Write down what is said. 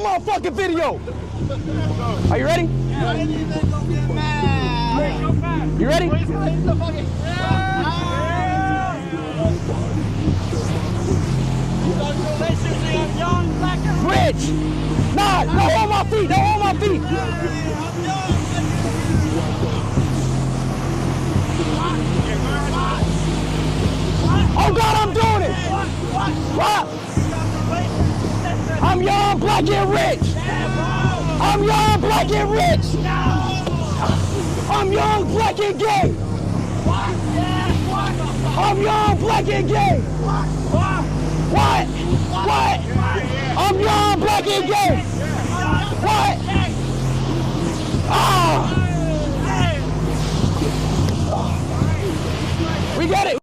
motherfucking video. Are you ready? You ready? Rich! Nah, no on my feet, no on my feet. Oh God, I'm doing it! What? I'm young, black, and rich! I'm young, black, and rich! I'm young, black, and gay! I'm young, black, and gay! What? What? I'm young, black, and gay! What? Ah! We got it!